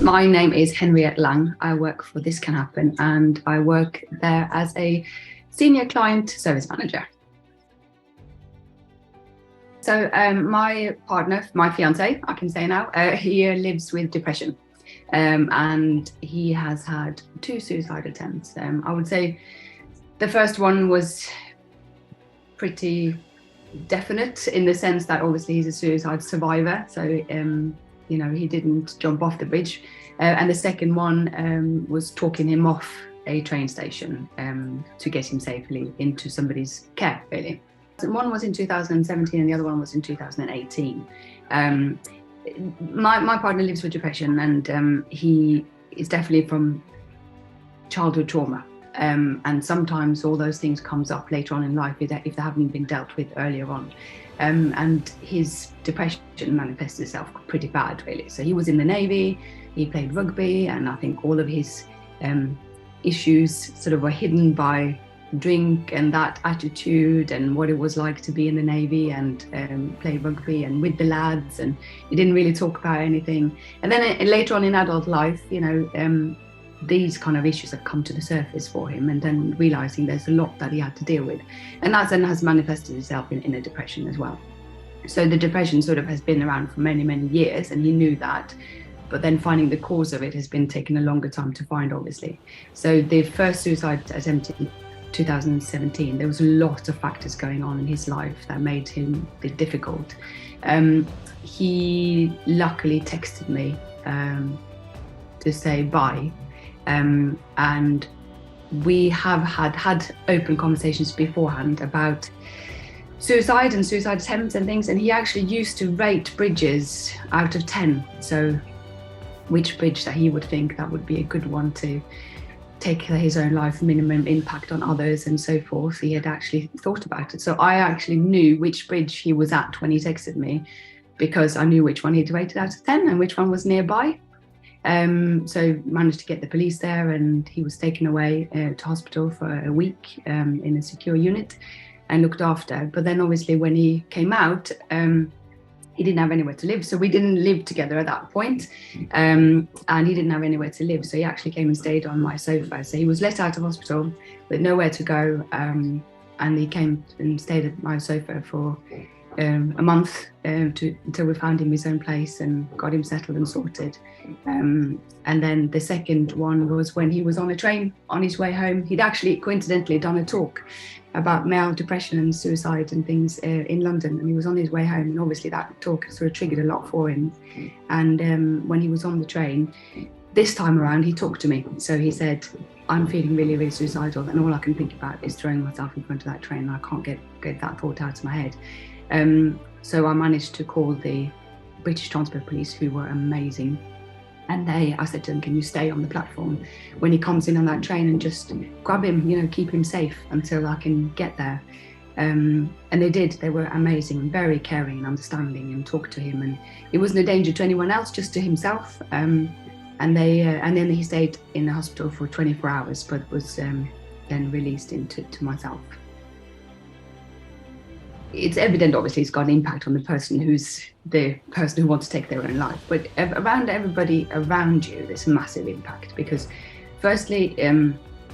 My name is Henriette Lang. I work for This Can Happen, and I work there as a senior client service manager. So my partner, my fiance, I can say now, he lives with depression, and he has had 2 suicide attempts. I would say the first one was pretty definite in the sense that obviously he's a suicide survivor. So he didn't jump off the bridge. And the second one was talking him off a train station to get him safely into somebody's care, really. One was in 2017 and the other one was in 2018. My partner lives with depression, and he is definitely from childhood trauma. And sometimes all those things comes up later on in life if they haven't been dealt with earlier on. And his depression manifests itself pretty bad, really. So he was in the Navy, he played rugby, and I think all of his issues sort of were hidden by drink and that attitude and what it was like to be in the Navy and play rugby and with the lads, and he didn't really talk about anything. And then later on in adult life, these kind of issues have come to the surface for him, and then realizing there's a lot that he had to deal with, and that then has manifested itself in a depression as well. So the depression sort of has been around for many years, and he knew that, but then finding the cause of it has been taking a longer time to find, obviously. So the first suicide attempt in 2017, there was a lot of factors going on in his life that made him a bit difficult. He luckily texted me to say bye. And we have had open conversations beforehand about suicide and suicide attempts and things, and he actually used to rate bridges out of 10. So which bridge that he would think that would be a good one to take his own life, minimum impact on others and so forth. He had actually thought about it. So I actually knew which bridge he was at when he texted me, because I knew which one he'd rated out of 10 and which one was nearby. So managed to get the police there, and he was taken away to hospital for a week in a secure unit and looked after. But then obviously when he came out, he didn't have anywhere to live. So we didn't live together at that point, and he didn't have anywhere to live. So he actually came and stayed on my sofa. So he was let out of hospital with nowhere to go, and he came and stayed at my sofa for a month until we found him his own place and got him settled and sorted. And then the second one was when he was on a train on his way home. He'd actually coincidentally done a talk about male depression and suicide and things in London, and he was on his way home, and obviously that talk sort of triggered a lot for him. And when he was on the train this time around, he talked to me. So he said, I'm feeling really suicidal, and all I can think about is throwing myself in front of that train. I can't get that thought out of my head. So I managed to call the British Transport Police, who were amazing. And I said to them, can you stay on the platform when he comes in on that train and just grab him, keep him safe until I can get there. And they did. They were amazing, very caring and understanding, and talked to him. And it wasn't a danger to anyone else, just to himself. And then he stayed in the hospital for 24 hours, but was then released to myself. It's evident, obviously, it's got an impact on the person who wants to take their own life. But around everybody around you, there's a massive impact, because firstly,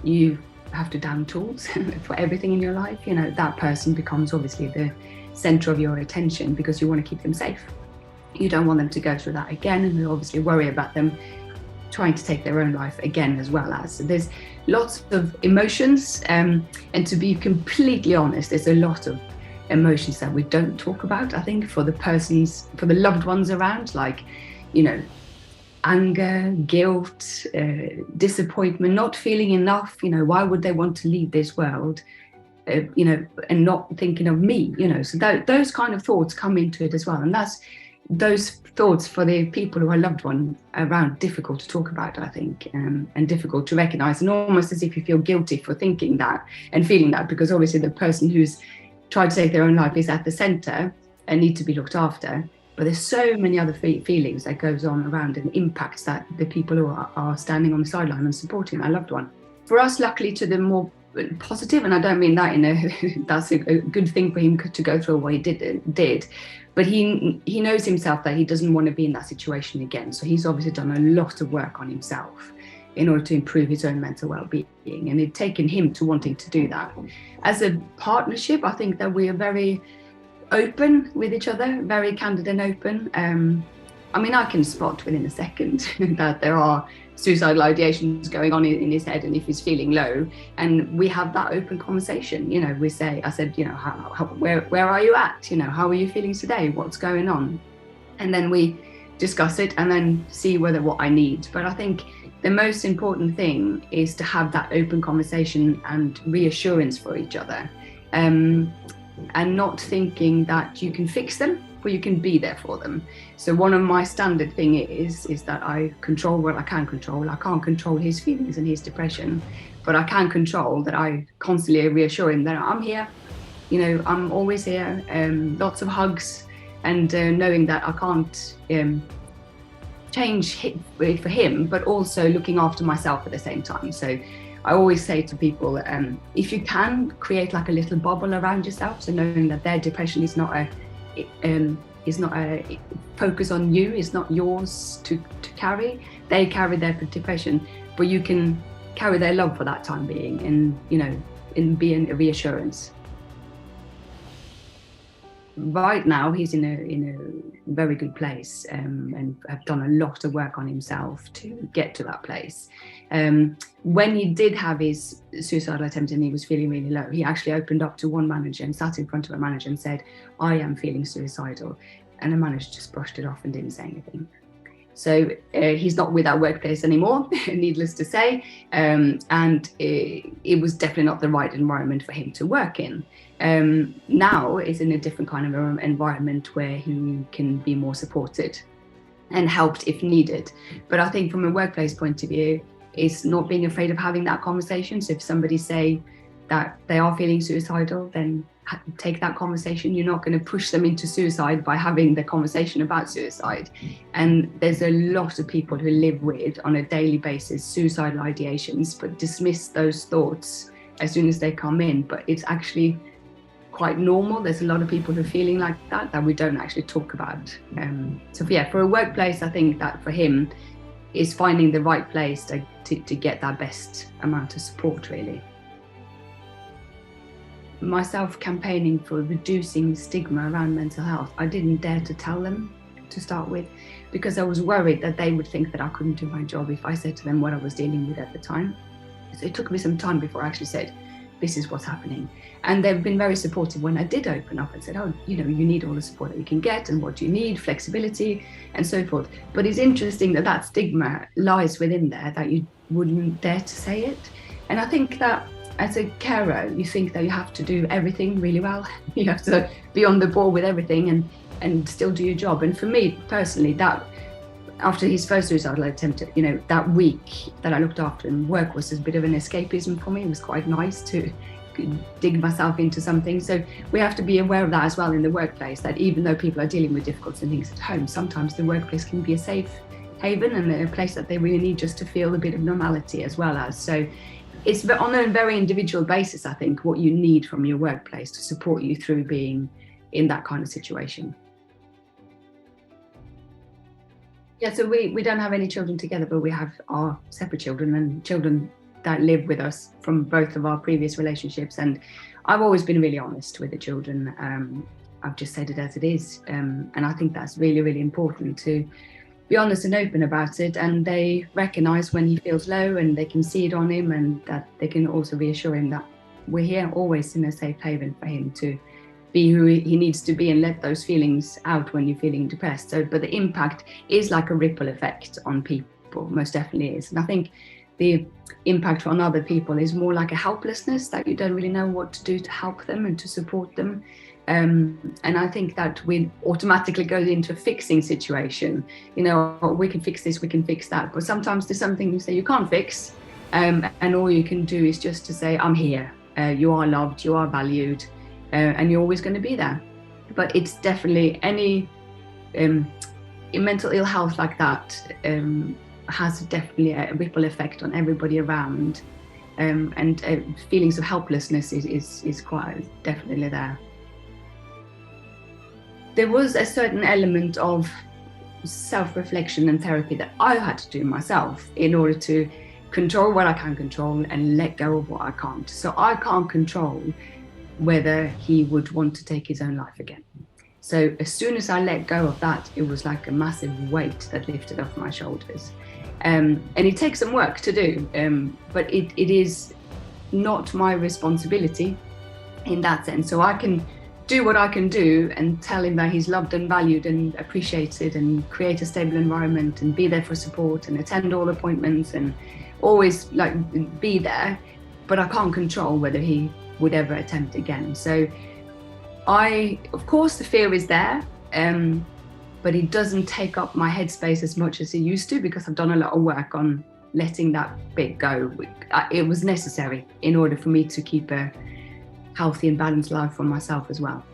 you have to down tools for everything in your life. That person becomes obviously the center of your attention because you want to keep them safe. You don't want them to go through that again, and you obviously worry about them trying to take their own life again, as well as. So there's lots of emotions, and to be completely honest, there's a lot of emotions that we don't talk about, I think, for the loved ones around, like, anger, guilt, disappointment, not feeling enough, why would they want to leave this world, and not thinking of me, so those kind of thoughts come into it as well. And that's those thoughts for the people who are loved one around, difficult to talk about, I think, and difficult to recognize, and almost as if you feel guilty for thinking that and feeling that, because obviously the person who's tried to take their own life is at the center and need to be looked after. But there's so many other feelings that goes on around, and impacts that the people who are standing on the sideline and supporting their loved one. For us, luckily, to the more positive, and I don't mean that in a that's a good thing for him to go through what he did, but he knows himself that he doesn't want to be in that situation again. So he's obviously done a lot of work on himself in order to improve his own mental well-being, and it's taken him to wanting to do that. As a partnership, I think that we are very open with each other, very candid and open. I mean, I can spot within a second that there are suicidal ideations going on in his head, and if he's feeling low, and we have that open conversation. You know, I said, you know, where are you at? You know, how are you feeling today? What's going on? And then we discuss it and then see what I need. But I think the most important thing is to have that open conversation and reassurance for each other, and not thinking that you can fix them, but you can be there for them. So one of my standard thing is that I control what I can control. I can't control his feelings and his depression, but I can control that I constantly reassure him that I'm here. You know, I'm always here. Lots of hugs, and knowing that I can't change for him, but also looking after myself at the same time. So I always say to people, if you can create like a little bubble around yourself, so knowing that their depression is not a focus on you, it's not yours to carry. They carry their depression, but you can carry their love for that time being, and you know, in being a reassurance. Right now, he's in a very good place, and have done a lot of work on himself to get to that place. When he did have his suicidal attempt and he was feeling really low, he actually opened up to one manager and sat in front of a manager and said, I am feeling suicidal. And the manager just brushed it off and didn't say anything. So he's not with our workplace anymore, needless to say. And it was definitely not the right environment for him to work in. Now is in a different kind of environment where he can be more supported and helped if needed. But I think from a workplace point of view, it's not being afraid of having that conversation. So if somebody say that they are feeling suicidal, then take that conversation. You're not going to push them into suicide by having the conversation about suicide. And there's a lot of people who live with, on a daily basis, suicidal ideations, but dismiss those thoughts as soon as they come in. But it's actually quite normal. There's a lot of people who are feeling like that we don't actually talk about. So yeah, for a workplace, I think that for him is finding the right place to get that best amount of support, really. Myself campaigning for reducing stigma around mental health, I didn't dare to tell them to start with, because I was worried that they would think that I couldn't do my job if I said to them what I was dealing with at the time. So it took me some time before I actually said, this is what's happening. And they've been very supportive when I did open up and said, oh, you know, you need all the support that you can get, and what do you need, flexibility and so forth. But it's interesting that that stigma lies within there, that you wouldn't dare to say it. And I think that as a carer, you think that you have to do everything really well. You have to be on the ball with everything and still do your job. And for me personally, that after his first suicidal attempt, you know, that week that I looked after him, work was a bit of an escapism for me. It was quite nice to dig myself into something. So we have to be aware of that as well in the workplace, that even though people are dealing with difficulties and things at home, sometimes the workplace can be a safe haven and a place that they really need just to feel a bit of normality as well as. So it's on a very individual basis, I think, what you need from your workplace to support you through being in that kind of situation. Yeah, so we don't have any children together, but we have our separate children and children that live with us from both of our previous relationships. And I've always been really honest with the children. I've just said it as it is. And I think that's really, really important, to be honest and open about it. And they recognize when he feels low, and they can see it on him, and that they can also reassure him that we're here always in a safe haven for him to be who he needs to be and let those feelings out when you're feeling depressed. So, but the impact is like a ripple effect on people, most definitely is. And I think the impact on other people is more like a helplessness, that you don't really know what to do to help them and to support them. And I think that we automatically go into a fixing situation. You know, oh, we can fix this, we can fix that. But sometimes there's something you say you can't fix. And all you can do is just to say, I'm here. You are loved, you are valued. And you're always going to be there. But it's definitely any mental ill health like that has definitely a ripple effect on everybody around. and feelings of helplessness is quite definitely there. There was a certain element of self-reflection and therapy that I had to do myself in order to control what I can control and let go of what I can't. So I can't control whether he would want to take his own life again. So as soon as I let go of that, it was like a massive weight that lifted off my shoulders. And it takes some work to do, but it is not my responsibility in that sense. So I can do what I can do and tell him that he's loved and valued and appreciated, and create a stable environment and be there for support and attend all appointments and always be there, but I can't control whether he would ever attempt again. So of course the fear is there, but it doesn't take up my headspace as much as it used to, because I've done a lot of work on letting that bit go. It was necessary in order for me to keep a healthy and balanced life for myself as well.